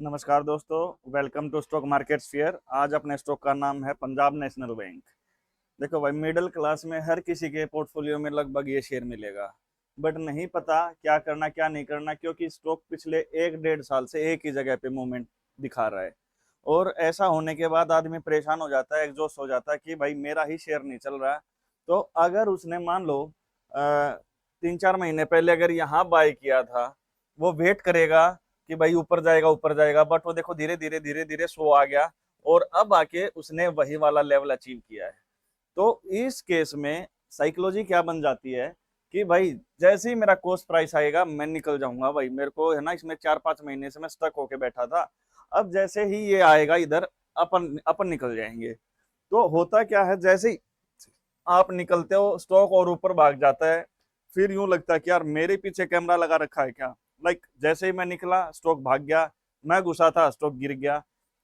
नमस्कार दोस्तों, welcome to stock market share. आज अपने स्टॉक का नाम है पंजाब नेशनल बैंक। देखो भाई, मिडिल क्लास में हर किसी के पोर्टफोलियो में लगभग ये शेयर मिलेगा, बट नहीं पता क्या करना क्या नहीं करना, क्योंकि स्टॉक पिछले 1 डेढ़ साल से एक ही जगह पे मूवमेंट दिखा रहा है। और ऐसा होने के बाद आदमी परेशान हो जाता है, एग्जॉस्ट हो जाता है कि भाई मेरा ही शेयर नहीं चल रहा। तो अगर उसने मान लो 3 4 महीने पहले अगर यहाँ बाय किया था, वो वेट करेगा कि भाई ऊपर जाएगा, बट वो देखो धीरे धीरे स्लो आ गया और अब आके उसने वही वाला लेवल अचीव किया है। तो इस केस में साइकोलॉजी क्या बन जाती है कि भाई जैसे ही मेरा कॉस्ट प्राइस आएगा मैं निकल जाऊंगा। भाई मेरे को है ना, इसमें 4 5 महीने से मैं स्टक होके बैठा था, अब जैसे ही ये आएगा इधर अपन अपन निकल जाएंगे। तो होता क्या है, जैसे ही आप निकलते हो स्टॉक और ऊपर भाग जाता है। फिर यूं लगता है कि यार मेरे पीछे कैमरा लगा रखा है क्या। जैसे ही मैं निकला स्टॉक भाग गया, मैं घुसा था स्टॉक गिर गया।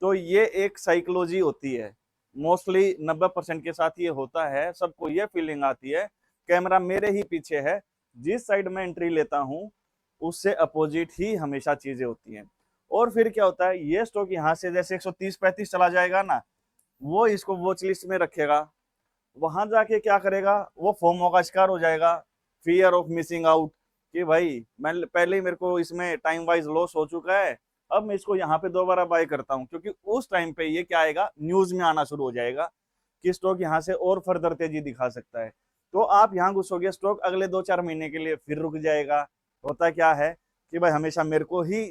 तो ये एक साइकोलॉजी होती है, मोस्टली 90% के साथ ये होता है। सबको ये फीलिंग आती है कैमरा मेरे ही पीछे है, जिस साइड में एंट्री लेता हूँ उससे अपोजिट ही हमेशा चीजें होती हैं। और फिर क्या होता है, ये स्टॉक यहाँ से जैसे 130 35 चला जाएगा ना, वो इसको वॉच लिस्ट में रखेगा। वहां जाके क्या करेगा, वो फोमो का शिकार हो जाएगा, फियर ऑफ मिसिंग आउट, कि भाई मैं पहले ही मेरे को इसमें टाइम वाइज लॉस हो चुका है, अब मैं इसको यहाँ पे दोबारा बाय करता हूँ। क्योंकि उस टाइम पे ये क्या आएगा, न्यूज में आना शुरू हो जाएगा कि स्टॉक यहाँ से और फर्दर तेजी दिखा सकता है। तो आप यहाँ घुसोगे, स्टॉक अगले 2 4 महीने के लिए फिर रुक जाएगा। होता क्या है कि भाई हमेशा मेरे को ही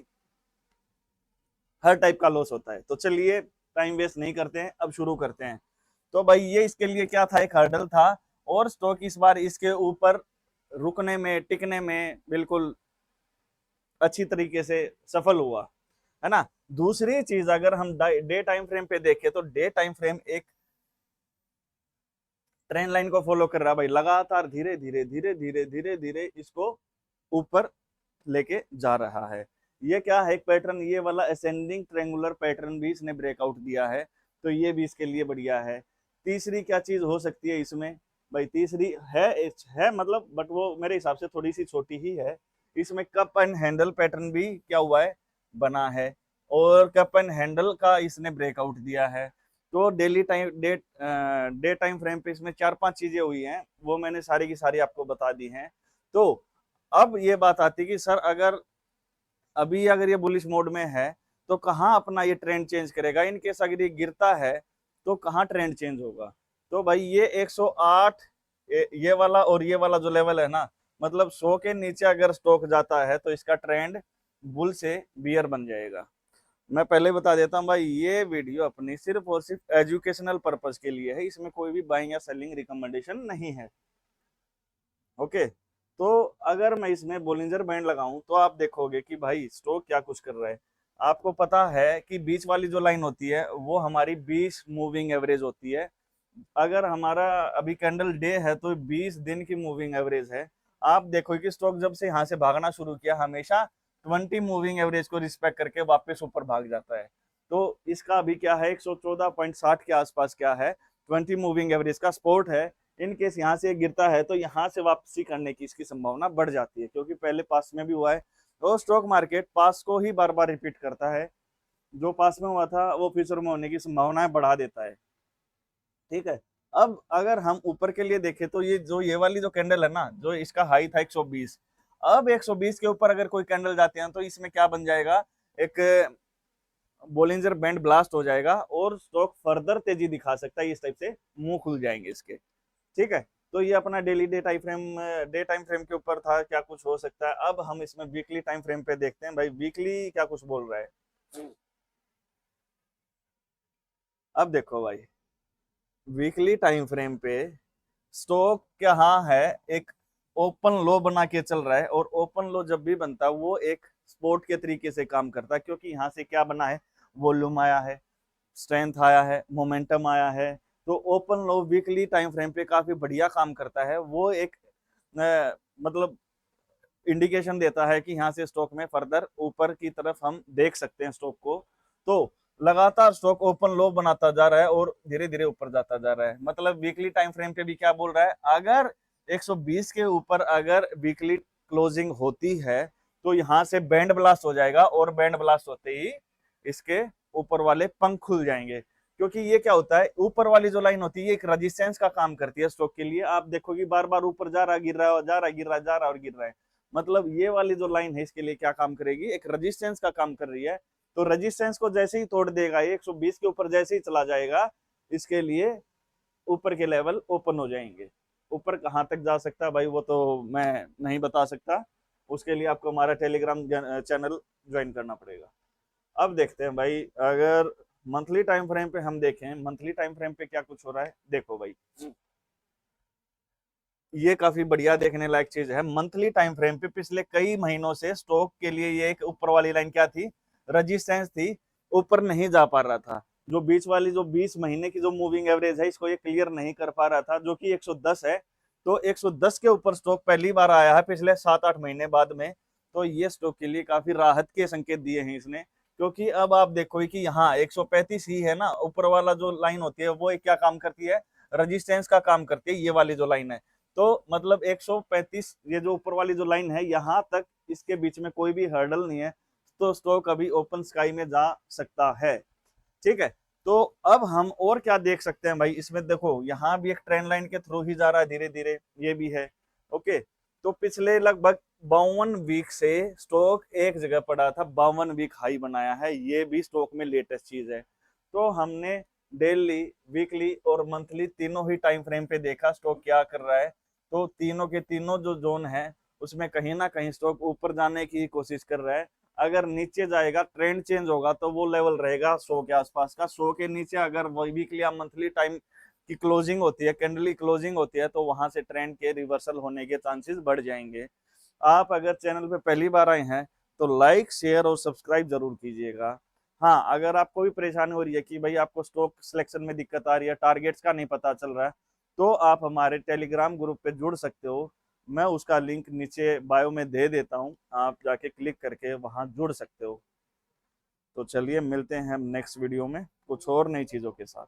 हर टाइप का लॉस होता है। तो चलिए टाइम वेस्ट नहीं करते हैं, अब शुरू करते हैं। तो भाई ये इसके लिए क्या था, एक हर्डल था, और स्टॉक इस बार इसके ऊपर रुकने में टिकने में बिल्कुल अच्छी तरीके से सफल हुआ, है ना। दूसरी चीज, अगर हम डे टाइम फ्रेम पे देखें तो डे टाइम फ्रेम एक ट्रेंड लाइन को फॉलो कर रहा है भाई, लगातार धीरे धीरे धीरे धीरे धीरे धीरे इसको ऊपर लेके जा रहा है। ये क्या है, एक पैटर्न ये वाला असेंडिंग ट्रेंगुलर पैटर्न भी इसने ब्रेकआउट दिया है, तो ये भी इसके लिए बढ़िया है। तीसरी क्या चीज हो सकती है इसमें, भाई तीसरी है मतलब, बट वो मेरे हिसाब से थोड़ी सी छोटी ही है। इसमें कप एंड हैंडल पैटर्न भी क्या हुआ है, बना है, और कप एंड हैंडल का इसने ब्रेकआउट दिया है। तो daily time day time frame पे इसमें 4 5 चीजें हुई हैं, वो मैंने सारी की सारी आपको बता दी हैं। तो अब ये बात आती है कि सर अगर अभी अगर ये बुलिश मोड में है तो कहाँ अपना ये ट्रेंड चेंज करेगा, इनकेस अगर ये गिरता है तो कहाँ ट्रेंड चेंज होगा। तो भाई ये 108 ये वाला और ये वाला जो लेवल है ना, मतलब 100 के नीचे अगर स्टॉक जाता है तो इसका ट्रेंड बुल से बियर बन जाएगा। मैं पहले बता देता हूँ भाई, ये वीडियो अपनी सिर्फ और सिर्फ एजुकेशनल पर्पज के लिए है, इसमें कोई भी बाइंग या सेलिंग रिकमेंडेशन नहीं है। ओके। तो अगर मैं इसमें बोलिंजर बैंड लगाऊं तो आप देखोगे कि भाई स्टॉक क्या कुछ कर रहा है। आपको पता है कि बीच वाली जो लाइन होती है वो हमारी 20 मूविंग एवरेज होती है। अगर हमारा अभी कैंडल डे है तो 20 दिन की मूविंग एवरेज है। आप देखो कि स्टॉक जब से यहाँ से भागना शुरू किया, हमेशा 20 मूविंग एवरेज को रिस्पेक्ट करके वापस ऊपर भाग जाता है। तो इसका अभी क्या है, 114.60 के आसपास क्या है, 20 मूविंग एवरेज का सपोर्ट है। इन केस यहाँ से गिरता है तो यहाँ से वापसी करने की इसकी संभावना बढ़ जाती है, क्योंकि पहले पास में भी हुआ है। तो स्टॉक मार्केट पास को ही बार बार रिपीट करता है, जो पास में हुआ था वो फ्यूचर में होने की संभावनाएं बढ़ा देता है। ठीक है। अब अगर हम ऊपर के लिए देखें तो ये वाली जो कैंडल है ना, जो इसका हाई था 120, अब 120 के ऊपर अगर कोई कैंडल जाते हैं तो इसमें क्या बन जाएगा, एक बोलिंजर बैंड ब्लास्ट हो जाएगा और स्टॉक फर्दर तेजी दिखा सकता है। इस टाइप से मुंह खुल जाएंगे इसके। ठीक है। तो ये अपना डेली डे टाइम फ्रेम के ऊपर था, क्या कुछ हो सकता है। अब हम इसमें वीकली टाइम फ्रेम पे देखते हैं भाई, वीकली क्या कुछ बोल रहा है। अब देखो भाई, वीकली टाइम फ्रेम पे स्टॉक कहाँ है, एक ओपन लो बना के चल रहा है, और ओपन लो जब भी बनता है वो एक स्पोर्ट के तरीके से काम करता है, क्योंकि यहाँ से क्या बना है, वॉल्यूम आया है, स्ट्रेंथ आया है, मोमेंटम आया है। तो ओपन लो वीकली टाइम फ्रेम पे काफी बढ़िया काम करता है। वो एक मतलब इंडिकेशन देता है कि यहाँ से स्टॉक में फर्दर ऊपर की तरफ हम देख सकते हैं स्टॉक को। तो लगातार स्टॉक ओपन लो बनाता जा रहा है और धीरे धीरे ऊपर जाता जा रहा है। मतलब वीकली टाइम फ्रेम पे भी क्या बोल रहा है, अगर 120 के ऊपर अगर वीकली क्लोजिंग होती है तो यहाँ से बैंड ब्लास्ट हो जाएगा, और बैंड ब्लास्ट होते ही इसके ऊपर वाले पंख खुल जाएंगे। क्योंकि ये क्या होता है, ऊपर वाली जो लाइन होती है ये एक रेजिस्टेंस का काम करती है स्टॉक के लिए। आप देखोगे बार बार ऊपर जा रहा, गिर रहा, जा रहा, गिर रहा, जा रहा और गिर रहा है। मतलब ये वाली जो लाइन है इसके लिए क्या काम करेगी, एक रेजिस्टेंस का काम कर रही है। तो रेजिस्टेंस को जैसे ही तोड़ देगा, 120 के ऊपर जैसे ही चला जाएगा, इसके लिए ऊपर के लेवल ओपन हो जाएंगे। ऊपर कहाँ तक जा सकता है भाई वो तो मैं नहीं बता सकता, उसके लिए आपको हमारा टेलीग्राम चैनल ज्वाइन करना पड़ेगा। अब देखते हैं भाई, अगर मंथली टाइम फ्रेम पे हम देखें, मंथली टाइम फ्रेम पे क्या कुछ हो रहा है, देखो भाई ये काफी बढ़िया देखने लायक चीज है। मंथली टाइम फ्रेम पे पिछले कई महीनों से स्टॉक के लिए ये एक ऊपर वाली लाइन क्या थी, रेजिस्टेंस थी, ऊपर नहीं जा पा रहा था। जो बीच वाली जो 20 महीने की जो मूविंग एवरेज है इसको ये क्लियर नहीं कर पा रहा था, जो कि 110 है। तो 110 के ऊपर स्टॉक पहली बार आया है पिछले 7-8 महीने बाद में। तो ये स्टॉक के लिए काफी राहत के संकेत दिए हैं इसने। क्योंकि अब आप देखो कि यहाँ 135 ही है ना, ऊपर वाला जो लाइन होती है वो एक क्या काम करती है, रजिस्टेंस का काम करती है, ये वाली जो लाइन है। तो मतलब 135 ये जो ऊपर वाली जो लाइन है यहाँ तक, इसके बीच में कोई भी हर्डल नहीं है, तो स्टॉक अभी ओपन स्काई में जा सकता है। ठीक है, तो अब हम और क्या देख सकते हैं भाई इसमें, देखो यहाँ भी एक ट्रेंड लाइन के थ्रू ही जा रहा है धीरे धीरे, ये भी है। ओके, तो पिछले लगभग 52 वीक से स्टॉक एक जगह पड़ा था, 52 वीक हाई बनाया है, ये भी स्टॉक में लेटेस्ट चीज है। तो हमने डेली, वीकली और मंथली तीनों ही टाइम फ्रेम पे देखा स्टॉक क्या कर रहा है। तो तीनों के तीनों जो जोन है उसमें कहीं ना कहीं स्टॉक ऊपर जाने की कोशिश कर रहा है। अगर नीचे जाएगा, ट्रेंड चेंज होगा, तो वो लेवल रहेगा 100 के आसपास का। 100 के नीचे अगर वीकली या मंथली टाइम की क्लोजिंग होती है, कैंडल की क्लोजिंग होती है, तो वहां से ट्रेंड के रिवर्सल होने के चांसेस बढ़ जाएंगे। आप अगर चैनल पे पहली बार आए हैं तो लाइक, शेयर और सब्सक्राइब जरूर कीजिएगा। हाँ, अगर आपको भी परेशानी हो रही है कि भाई आपको स्टॉक सिलेक्शन में दिक्कत आ रही है, टारगेट्स का नहीं पता चल रहा है, तो आप हमारे टेलीग्राम ग्रुप पे जुड़ सकते हो। मैं उसका लिंक नीचे बायो में दे देता हूँ, आप जाके क्लिक करके वहां जुड़ सकते हो। तो चलिए मिलते हैं हम नेक्स्ट वीडियो में कुछ और नई चीजों के साथ।